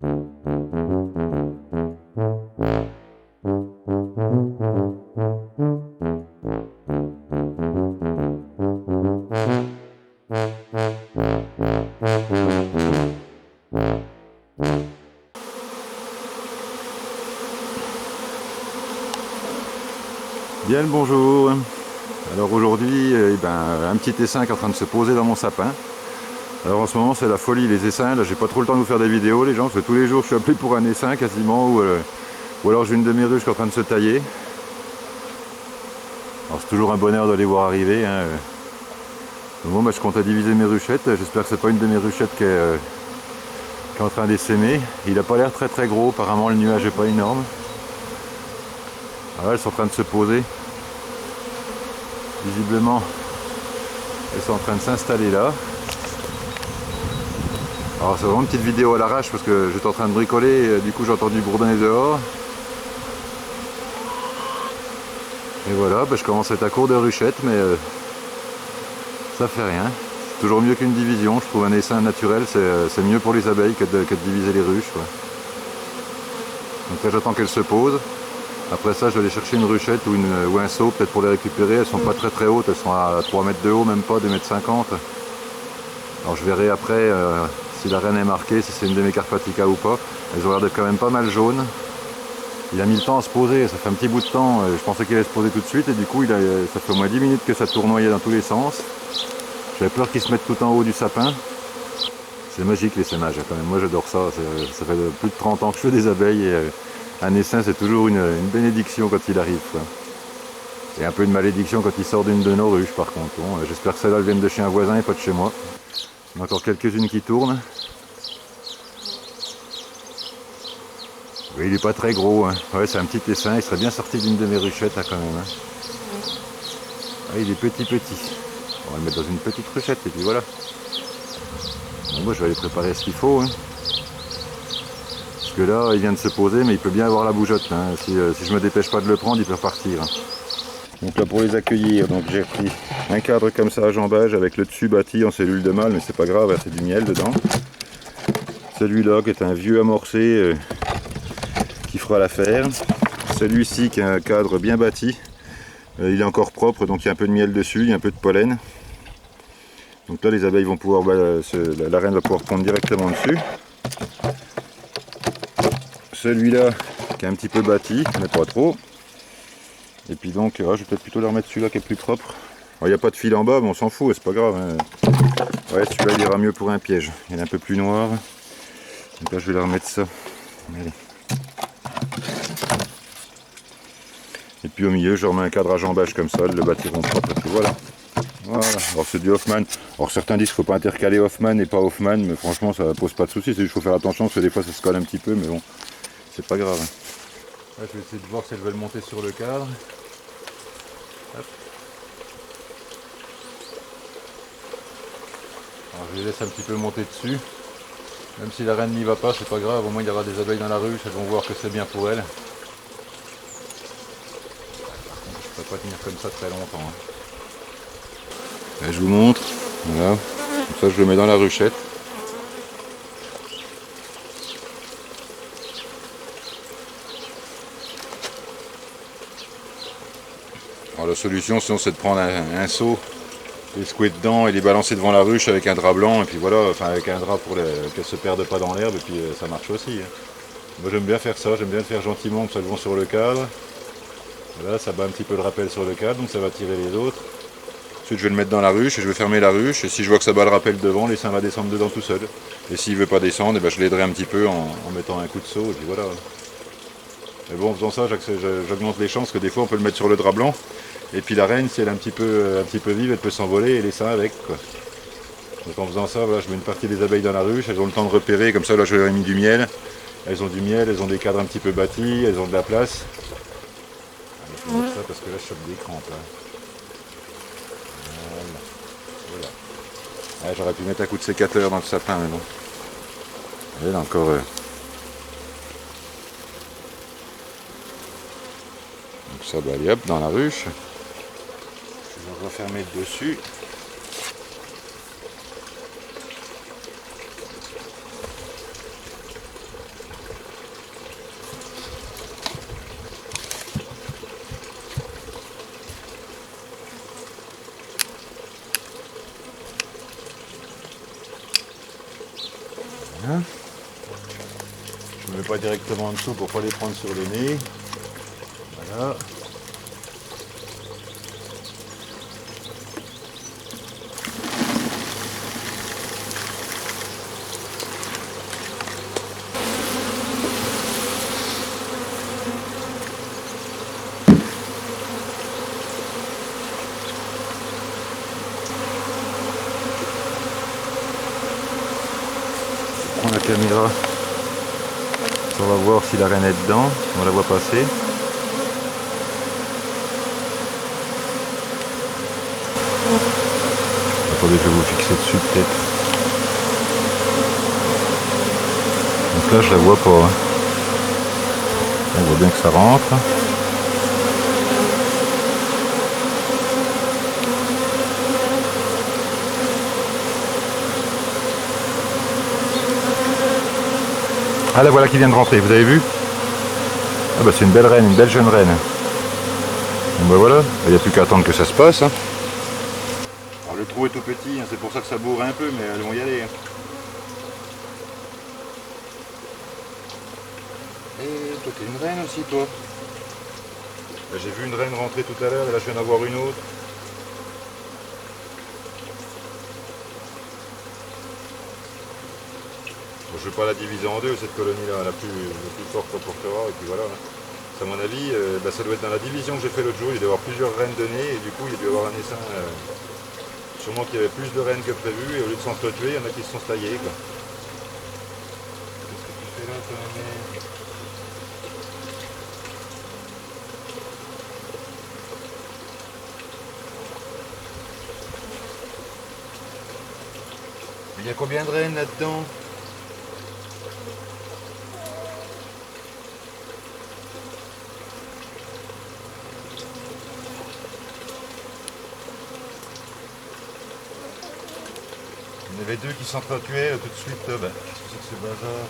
Bien le bonjour. Alors aujourd'hui, un petit essaim qui est en train de se poser dans mon sapin. Alors en ce moment c'est la folie les essaims, là j'ai pas trop le temps de vous faire des vidéos les gens, parce que tous les jours je suis appelé pour un essaim quasiment, ou alors j'ai une de mes ruches qui est en train de se tailler. Alors c'est toujours un bonheur de les voir arriver. Hein. Bon, je compte à diviser mes ruchettes, j'espère que c'est pas une de mes ruchettes qui est en train d'essaimer. Il a pas l'air très très gros, apparemment le nuage est pas énorme. Alors elles sont en train de se poser. Visiblement, elles sont en train de s'installer là. Alors c'est vraiment une petite vidéo à l'arrache parce que j'étais en train de bricoler et du coup j'ai entendu bourdonner dehors. Et voilà, je commence à être à court de ruchettes, mais ça fait rien. C'est toujours mieux qu'une division, je trouve un essaim naturel, c'est mieux pour les abeilles que de diviser les ruches, quoi. Donc là j'attends qu'elles se posent. Après ça je vais aller chercher une ruchette ou un seau peut-être pour les récupérer. Elles sont pas très très hautes, elles sont à 3 mètres de haut, même pas 2,50 mètres. Alors je verrai après si la reine est marquée, si c'est une de mes Carpathia ou pas. Elles ont l'air d'être quand même pas mal jaunes. Il a mis le temps à se poser, ça fait un petit bout de temps. Je pensais qu'il allait se poser tout de suite et du coup ça fait au moins 10 minutes que ça tournoyait dans tous les sens. J'avais peur qu'ils se mettent tout en haut du sapin. C'est magique l'essaimage quand même, moi j'adore ça. Ça fait plus de 30 ans que je fais des abeilles et un essaim c'est toujours une bénédiction quand il arrive, quoi. Et un peu une malédiction quand il sort d'une de nos ruches par contre. Bon, j'espère que celles-là viennent de chez un voisin et pas de chez moi. Il y en a encore quelques-unes qui tournent. Oui, il n'est pas très gros, hein. Ouais, c'est un petit essaim, il serait bien sorti d'une de mes ruchettes là quand même. Hein. Ouais, il est petit. On va le mettre dans une petite ruchette et puis voilà. Bon, moi je vais aller préparer ce qu'il faut. Hein. Parce que là, il vient de se poser, mais il peut bien avoir la bougeotte. Hein. Si je me dépêche pas de le prendre, il peut repartir. Hein. Donc là pour les accueillir, j'ai pris un cadre comme ça à jambage avec le dessus bâti en cellule de mâle, mais c'est pas grave, c'est du miel dedans. Celui-là qui est un vieux amorcé qui fera l'affaire. Celui-ci qui a un cadre bien bâti, il est encore propre, donc il y a un peu de miel dessus, il y a un peu de pollen. Donc là les abeilles vont pouvoir, la reine va pouvoir prendre directement dessus. Celui-là qui est un petit peu bâti, mais pas trop. Et puis donc, je vais peut-être plutôt leur mettre celui-là qui est plus propre. Il n'y a pas de fil en bas, mais on s'en fout, c'est pas grave. Hein. Ouais, celui-là il ira mieux pour un piège. Il est un peu plus noir. Donc là je vais leur mettre ça. Allez. Et puis au milieu, je remets un cadre à jambage comme ça, le bâtiront propre. Et puis voilà. Voilà. Alors c'est du Hoffman. Alors certains disent qu'il ne faut pas intercaler Hoffman et pas Hoffman, mais franchement ça pose pas de soucis. C'est juste qu'il faut faire attention parce que des fois ça se colle un petit peu, mais bon, c'est pas grave. Là je vais essayer de voir si elles veulent monter sur le cadre. Hop. Alors je les laisse un petit peu monter dessus. Même si la reine n'y va pas, c'est pas grave, au moins il y aura des abeilles dans la ruche, elles vont voir que c'est bien pour elles. Je ne peux pas tenir comme ça très longtemps. Hein. Là, je vous montre, voilà, comme ça je le mets dans la ruchette. Alors la solution sinon c'est de prendre un seau, les secouer dedans et les balancer devant la ruche avec un drap blanc et puis voilà, enfin avec un drap pour qu'elles ne se perdent pas dans l'herbe et puis ça marche aussi. Hein. Moi j'aime bien faire ça, j'aime bien le faire gentiment comme ça elles vont sur le cadre. Voilà, ça bat un petit peu le rappel sur le cadre donc ça va tirer les autres. Ensuite je vais le mettre dans la ruche et je vais fermer la ruche et si je vois que ça bat le rappel devant, l'essaim va descendre dedans tout seul. Et s'il ne veut pas descendre, je l'aiderai un petit peu en mettant un coup de seau et puis voilà. Mais bon en faisant ça j'augmente les chances que des fois on peut le mettre sur le drap blanc. Et puis la reine, si elle est un petit peu vive, elle peut s'envoler et l'essaim avec, quoi. Donc en faisant ça, voilà, je mets une partie des abeilles dans la ruche, elles ont le temps de repérer, comme ça là je leur ai mis du miel. Elles ont du miel, elles ont des cadres un petit peu bâtis, elles ont de la place. Allez, je vais mettre ça parce que là je chope des crampes. Là. Voilà. Ah, j'aurais pu mettre un coup de sécateur dans le sapin, mais non. Et là encore. Donc ça, allez hop, dans la ruche. Je vais refermer le dessus. Je ne mets pas directement en dessous pour ne pas les prendre sur le nez. Voilà. Je prends la caméra. On va voir si la reine est dedans, on la voit passer. Attendez, je vais vous fixer dessus peut-être. Donc là je la vois pas. Hein. On voit bien que ça rentre. Ah la voilà qui vient de rentrer, vous avez vu? Ah bah c'est une belle reine, une belle jeune reine. Bon bah voilà, il n'y a plus qu'à attendre que ça se passe. Hein. Alors le trou est tout petit, hein, c'est pour ça que ça bourre un peu, mais elles vont y aller. Hein. Et toi t'es une reine aussi toi. J'ai vu une reine rentrer tout à l'heure et là je viens d'en voir une autre. Je ne vais pas la diviser en deux, cette colonie-là, la plus forte portera, et puis voilà. À mon avis, ça doit être dans la division que j'ai fait l'autre jour, il doit y avoir plusieurs reines données, et du coup il doit y avoir un essaim. Sûrement qu'il y avait plus de reines que prévu, et au lieu de s'entretuer, il y en a qui se sont taillées. Qu'est-ce que tu fais là, toi, mère? Il y a combien de reines là-dedans? Il y en avait deux qui s'entretuaient tout de suite. Qu'est-ce que c'est que ce bazar?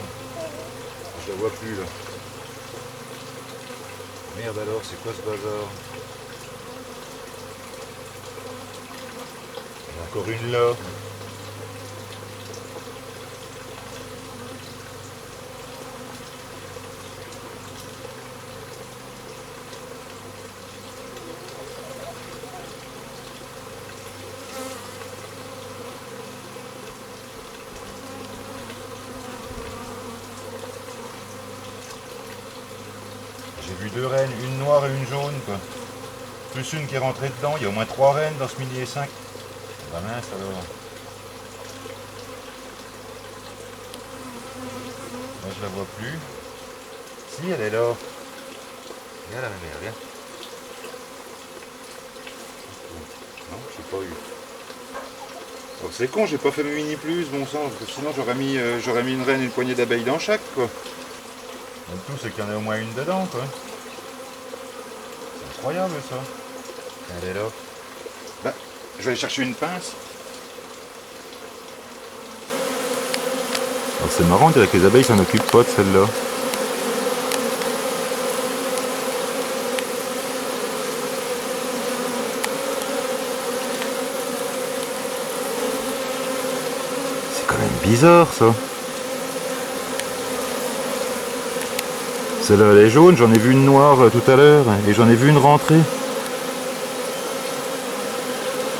Je la vois plus là. Merde alors, c'est quoi ce bazar? Il y en a encore une là. J'ai vu deux reines, une noire et une jaune, quoi. Plus une qui est rentrée dedans, il y a au moins 3 reines dans ce millier 5. Bah mince alors. Là je la vois plus. Si, elle est là. Viens là ma mère, viens. Non, j'ai pas eu. Oh, c'est con, j'ai pas fait mes mini plus, bon sang, parce que sinon j'aurais mis une reine et une poignée d'abeilles dans chaque, quoi. Le tout c'est qu'il y en a au moins une dedans, quoi. C'est incroyable ça. Elle est là. Bah, je vais aller chercher une pince. C'est marrant, on dirait que les abeilles s'en occupent pas de celle-là. C'est quand même bizarre ça. Celle-là elle est jaune, j'en ai vu une noire tout à l'heure et j'en ai vu une rentrer.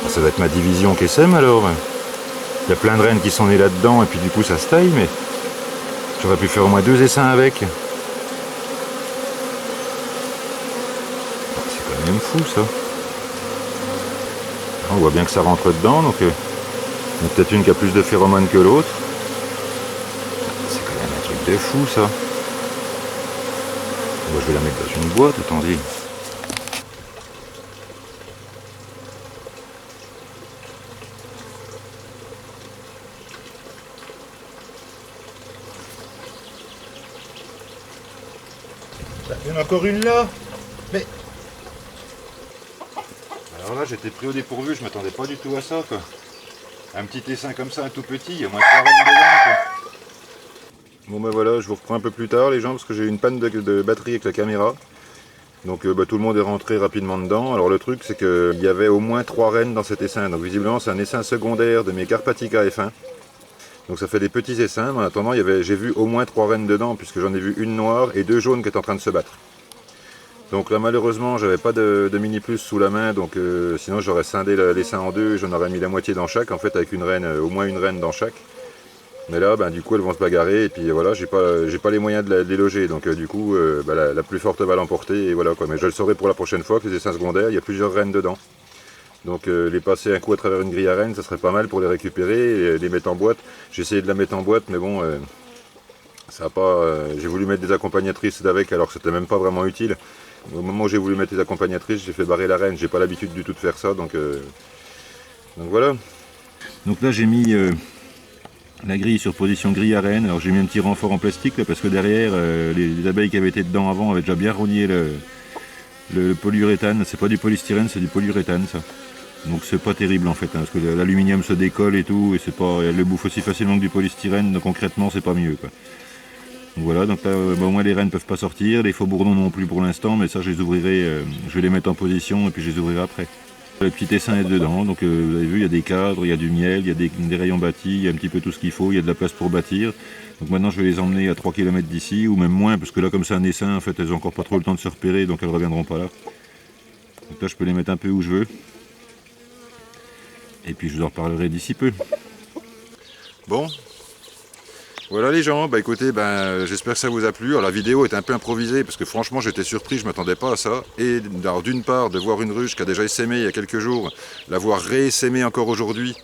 Ça va être ma division qui sème alors. Il y a plein de reines qui sont nées là-dedans et puis du coup ça se taille, mais j'aurais pu faire au moins 2 essaims avec. C'est quand même fou ça. On voit bien que ça rentre dedans, donc il y en a peut-être une qui a plus de phéromones que l'autre. C'est quand même un truc de fou ça. Bon, je vais la mettre dans une boîte, autant dire. Il y en a encore une là. Mais alors là j'étais pris au dépourvu, je m'attendais pas du tout à ça quoi. Un petit essaim comme ça, un tout petit, il y a moins de 3 reines dedans quoi. Bon ben voilà, je vous reprends un peu plus tard les gens parce que j'ai eu une panne de batterie avec la caméra. Donc tout le monde est rentré rapidement dedans. Alors le truc c'est qu'il y avait au moins 3 reines dans cet essaim. Donc visiblement c'est un essaim secondaire de mes Carpatica F1. Donc ça fait des petits essaims. En attendant, j'ai vu au moins 3 reines dedans, puisque j'en ai vu une noire et 2 jaunes qui étaient en train de se battre. Donc là malheureusement j'avais pas de mini plus sous la main, donc sinon j'aurais scindé l'essaim en deux, j'en aurais mis la moitié dans chaque, en fait avec une reine, au moins une reine dans chaque. Mais là ben, du coup elles vont se bagarrer et puis voilà, j'ai pas les moyens de les loger, donc du coup ben, la plus forte va l'emporter et voilà quoi. Mais je le saurai pour la prochaine fois que les essaims secondaires, il y a plusieurs reines dedans. Donc les passer un coup à travers une grille à rennes, ça serait pas mal pour les récupérer et les mettre en boîte. J'ai essayé de la mettre en boîte mais bon, ça a pas, j'ai voulu mettre des accompagnatrices d'avec alors que c'était même pas vraiment utile. Au moment où j'ai voulu mettre les accompagnatrices, j'ai fait barrer la reine, j'ai pas l'habitude du tout de faire ça, donc voilà. Donc là j'ai mis la grille sur position grille à reine, alors j'ai mis un petit renfort en plastique là, parce que derrière les abeilles qui avaient été dedans avant avaient déjà bien rogné le polyuréthane, c'est pas du polystyrène, c'est du polyuréthane ça. Donc c'est pas terrible en fait, hein, parce que l'aluminium se décolle et tout, et c'est pas, elle le bouffe aussi facilement que du polystyrène, donc concrètement c'est pas mieux quoi. Donc voilà, donc là au moins les reines ne peuvent pas sortir, les faux bourdons non plus pour l'instant, mais ça je les ouvrirai, je vais les mettre en position et puis je les ouvrirai après. Le petit essaim est dedans, donc vous avez vu, il y a des cadres, il y a du miel, il y a des rayons bâtis, il y a un petit peu tout ce qu'il faut, il y a de la place pour bâtir. Donc maintenant je vais les emmener à 3 km d'ici, ou même moins, parce que là comme c'est un essaim, en fait elles n'ont encore pas trop le temps de se repérer, donc elles ne reviendront pas là. Donc là je peux les mettre un peu où je veux. Et puis je vous en reparlerai d'ici peu. Bon. Voilà les gens, bah écoutez, j'espère que ça vous a plu. Alors la vidéo est un peu improvisée parce que franchement j'étais surpris, je ne m'attendais pas à ça. Et d'une part de voir une ruche qui a déjà essaimé il y a quelques jours, la voir réessaimée encore aujourd'hui,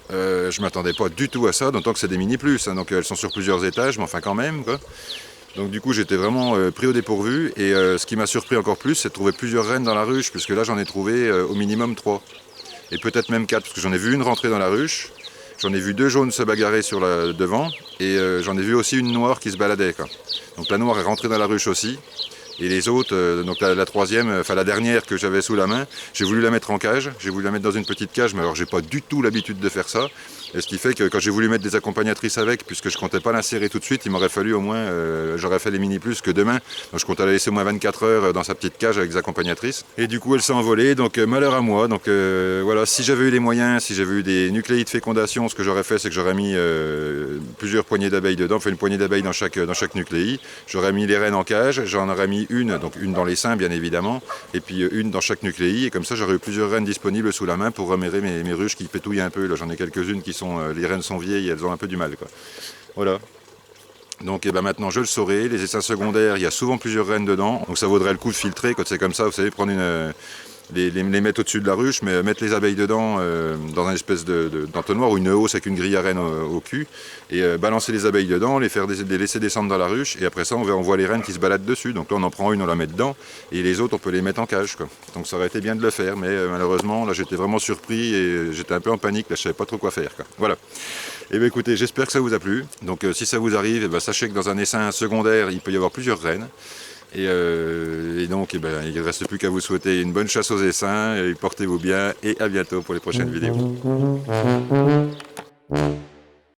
je ne m'attendais pas du tout à ça, d'autant que c'est des mini plus, hein, donc elles sont sur plusieurs étages, mais enfin quand même quoi. Donc du coup j'étais vraiment pris au dépourvu et ce qui m'a surpris encore plus c'est de trouver plusieurs reines dans la ruche, puisque là j'en ai trouvé au minimum 3. Et peut-être même 4, parce que j'en ai vu une rentrer dans la ruche. J'en ai vu 2 jaunes se bagarrer sur devant, et j'en ai vu aussi une noire qui se baladait, quoi. Donc la noire est rentrée dans la ruche aussi, et les autres, donc la troisième, enfin la dernière que j'avais sous la main, j'ai voulu la mettre en cage, j'ai voulu la mettre dans une petite cage, mais alors j'ai pas du tout l'habitude de faire ça. Et ce qui fait que quand j'ai voulu mettre des accompagnatrices avec, puisque je comptais pas l'insérer tout de suite, il m'aurait fallu au moins, j'aurais fait les mini plus que demain. Donc je comptais la laisser au moins 24 heures dans sa petite cage avec des accompagnatrices. Et du coup elle s'est envolée, donc malheur à moi. Donc voilà, si j'avais eu les moyens, si j'avais eu des nucléides de fécondation, ce que j'aurais fait c'est que j'aurais mis plusieurs poignées d'abeilles dedans, enfin une poignée d'abeilles dans chaque nucléi. J'aurais mis les reines en cage, j'en aurais mis une, donc une dans les seins bien évidemment, et puis une dans chaque nucléi. Et comme ça j'aurais eu plusieurs reines disponibles sous la main pour remérer mes ruches qui pétouillent un peu. Là j'en ai quelques-unes qui sont, les reines sont vieilles et elles ont un peu du mal, quoi. Voilà. Donc maintenant je le saurai, les essaims secondaires, il y a souvent plusieurs reines dedans, donc ça vaudrait le coup de filtrer quand c'est comme ça, vous savez, prendre les mettre au-dessus de la ruche, mais mettre les abeilles dedans dans un espèce d'entonnoir ou une hausse avec une grille à reine au cul, et balancer les abeilles dedans, les laisser descendre dans la ruche, et après ça on voit les reines qui se baladent dessus. Donc là on en prend une, on la met dedans, et les autres on peut les mettre en cage, quoi. Donc ça aurait été bien de le faire, mais malheureusement là j'étais vraiment surpris et j'étais un peu en panique, là je savais pas trop quoi faire, quoi. Voilà. Et bien écoutez, j'espère que ça vous a plu. Donc si ça vous arrive, sachez que dans un essaim secondaire il peut y avoir plusieurs reines. Et donc, il ne reste plus qu'à vous souhaiter une bonne chasse aux essaims, portez-vous bien et à bientôt pour les prochaines vidéos.